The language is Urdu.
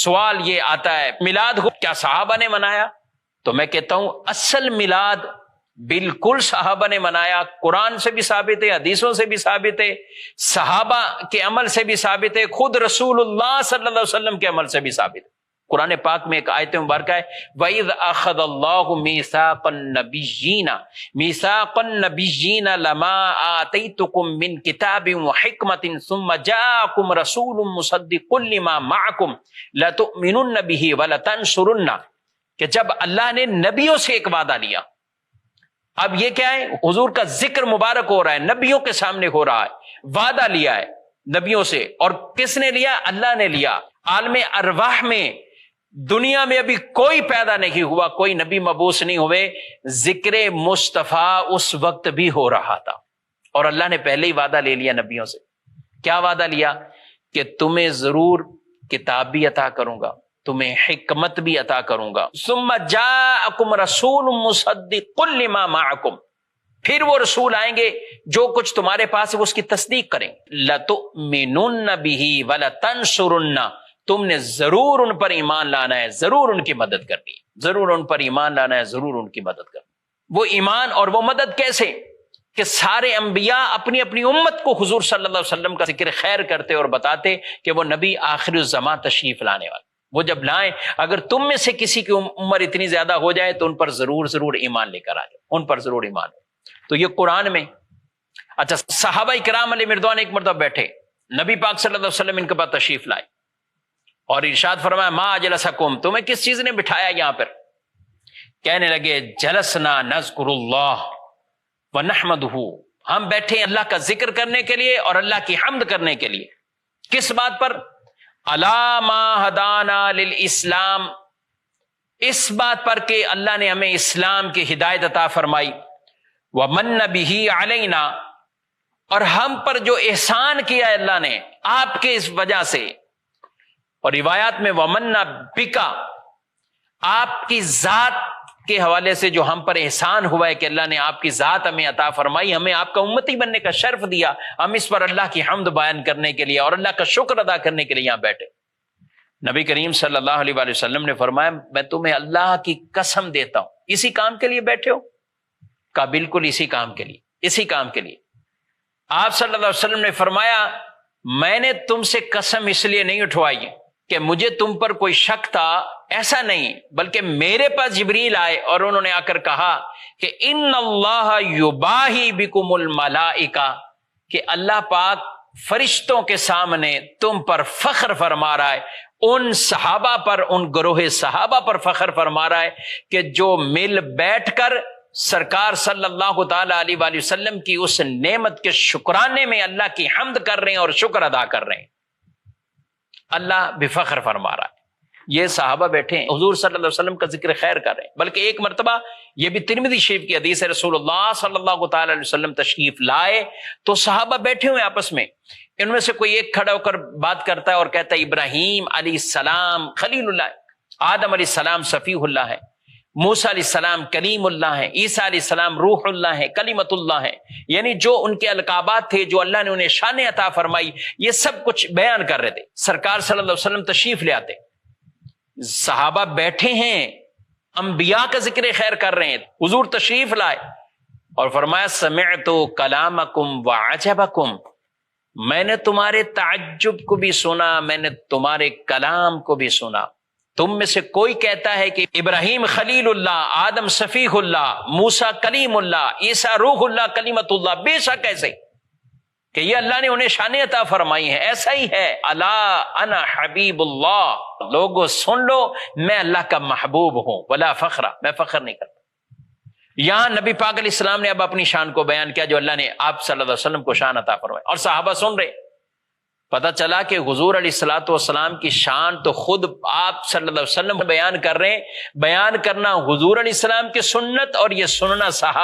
سوال یہ آتا ہے میلاد کو کیا صحابہ نے منایا؟ تو میں کہتا ہوں اصل میلاد بالکل صحابہ نے منایا، قرآن سے بھی ثابت ہے، حدیثوں سے بھی ثابت ہے، صحابہ کے عمل سے بھی ثابت ہے، خود رسول اللہ صلی اللہ علیہ وسلم کے عمل سے بھی ثابت ہے۔ قرآن پاک میں ایک آیت مبارکہ ہے وَإِذْ أَخَذَ اللَّهُ مِيثَاقَ النَّبِيِّينَ لَمَا آتَيْتُكُم مِّن كِتَابٍ وَحِكْمَةٍ ثُمَّ جَاءَكُمْ رَسُولٌ مُصَدِّقٌ لِّمَا مَعَكُمْ لَتُؤْمِنُنَّ بِهِ وَلَتَنصُرُنَّ، کہ جب اللہ نے نبیوں سے ایک وعدہ لیا، اب یہ کیا ہے؟ حضور کا ذکر مبارک ہو رہا ہے، نبیوں کے سامنے ہو رہا ہے، وعدہ لیا ہے نبیوں سے، اور کس نے لیا؟ اللہ نے لیا۔ عالم ارواح میں دنیا میں ابھی کوئی پیدا نہیں ہوا، کوئی نبی مبعوث نہیں ہوئے، ذکر مصطفیٰ اس وقت بھی ہو رہا تھا، اور اللہ نے پہلے ہی وعدہ لے لیا نبیوں سے۔ کیا وعدہ لیا؟ کہ تمہیں ضرور کتاب بھی عطا کروں گا، تمہیں حکمت بھی عطا کروں گا۔ ثم جاءکم رسول مصدق لما معکم، پھر وہ رسول آئیں گے جو کچھ تمہارے پاس ہے وہ اس کی تصدیق کریں گے۔ لتؤمنن به ولتنصرن، تم نے ضرور ان پر ایمان لانا ہے، ضرور ان کی مدد کرنی ہے، ضرور ان پر ایمان لانا ہے، ضرور ان کی مدد کرنی۔ وہ ایمان اور وہ مدد کیسے؟ کہ سارے انبیاء اپنی اپنی امت کو حضور صلی اللہ علیہ وسلم کا ذکر خیر کرتے اور بتاتے کہ وہ نبی آخر الزمان تشریف لانے والے، وہ جب لائیں اگر تم میں سے کسی کی عمر اتنی زیادہ ہو جائے تو ان پر ضرور ایمان لے کر آ جائے، ان پر ضرور ایمان لے۔ تو یہ قرآن میں۔ اچھا، صحابہ کرام علیہ مردوان ایک مرتبہ بیٹھے، نبی پاک صلی اللہ علیہ وسلم ان کے پاس تشریف لائے اور ارشاد فرمایا ما اجلسکم، تمہیں کس چیز نے بٹھایا یہاں پر؟ کہنے لگے جلسنا نذکر اللہ ونحمدہ، ہم بیٹھے ہیں اللہ کا ذکر کرنے کے لیے اور اللہ کی حمد کرنے کے لیے۔ کس بات پر؟ الا ما ہدانا للاسلام، اس بات پر کہ اللہ نے ہمیں اسلام کی ہدایت عطا فرمائی، ومن بہ علینا، اور ہم پر جو احسان کیا ہے اللہ نے آپ کے اس وجہ سے، اور روایات میں ومن بکا، آپ کی ذات کے حوالے سے جو ہم پر احسان ہوا ہے کہ اللہ نے آپ کی ذات ہمیں عطا فرمائی، ہمیں آپ کا امتی بننے کا شرف دیا، ہم اس پر اللہ کی حمد بیان کرنے کے لیے اور اللہ کا شکر ادا کرنے کے لیے یہاں بیٹھے۔ نبی کریم صلی اللہ علیہ وآلہ وسلم نے فرمایا میں تمہیں اللہ کی قسم دیتا ہوں، اسی کام کے لیے بیٹھے ہو؟ کہا بالکل اسی کام کے لیے، اسی کام کے لیے۔ آپ صلی اللہ علیہ وسلم نے فرمایا میں نے تم سے قسم اس لیے نہیں اٹھوائی کہ مجھے تم پر کوئی شک تھا، ایسا نہیں، بلکہ میرے پاس جبریل آئے اور انہوں نے آ کر کہا کہ ان اللہ یباہی بکم الملائکہ، کہ اللہ پاک فرشتوں کے سامنے تم پر فخر فرما رہا ہے، ان صحابہ پر، ان گروہ صحابہ پر فخر فرما رہا ہے کہ جو مل بیٹھ کر سرکار صلی اللہ تعالی علیہ وآلہ وسلم کی اس نعمت کے شکرانے میں اللہ کی حمد کر رہے ہیں اور شکر ادا کر رہے ہیں۔ اللہ بفخر فرما رہا ہے، یہ صحابہ بیٹھے ہیں حضور صلی اللہ علیہ وسلم کا ذکر خیر کر رہے ہیں۔ بلکہ ایک مرتبہ یہ بھی ترمذی شریف کی حدیث ہے، رسول اللہ صلی اللہ تعالی علیہ وسلم تشریف لائے تو صحابہ بیٹھے ہوئے آپس میں، ان میں سے کوئی ایک کھڑا ہو کر بات کرتا ہے اور کہتا ہے ابراہیم علیہ السلام خلیل اللہ، آدم علیہ السلام صفیہ اللہ ہے، موسیٰ علیہ السلام کلیم اللہ ہے، عیسیٰ علیہ السلام روح اللہ ہے، کلمت اللہ ہے، یعنی جو ان کے القابات تھے، جو اللہ نے انہیں شان عطا فرمائی، یہ سب کچھ بیان کر رہے تھے۔ سرکار صلی اللہ علیہ وسلم تشریف لے آتے، صحابہ بیٹھے ہیں، انبیاء کا ذکر خیر کر رہے ہیں، حضور تشریف لائے اور فرمایا سمعت کلامکم وعجبکم، میں نے تمہارے تعجب کو بھی سنا، میں نے تمہارے کلام کو بھی سنا۔ تم میں سے کوئی کہتا ہے کہ ابراہیم خلیل اللہ، آدم صفیح اللہ، موسیٰ کلیم اللہ، عیسیٰ روح اللہ کلمت اللہ، بے شک ایسے کہ یہ اللہ نے انہیں شان عطا فرمائی ہے، ایسا ہی ہے۔ الا انا حبیب اللہ، لوگوں سن لو میں اللہ کا محبوب ہوں، ولا فخرہ، میں فخر نہیں کرتا۔ یہاں نبی پاک علیہ السلام نے اب اپنی شان کو بیان کیا جو اللہ نے آپ صلی اللہ علیہ وسلم کو شان عطا فرمائی، اور صحابہ سن رہے۔ پتہ چلا کہ حضور علیہ الصلوۃ والسلام کی شان تو خود آپ صلی اللہ علیہ وسلم بیان کر رہے ہیں، بیان کرنا حضور علیہ السلام کی سنت اور یہ سننا صحابہ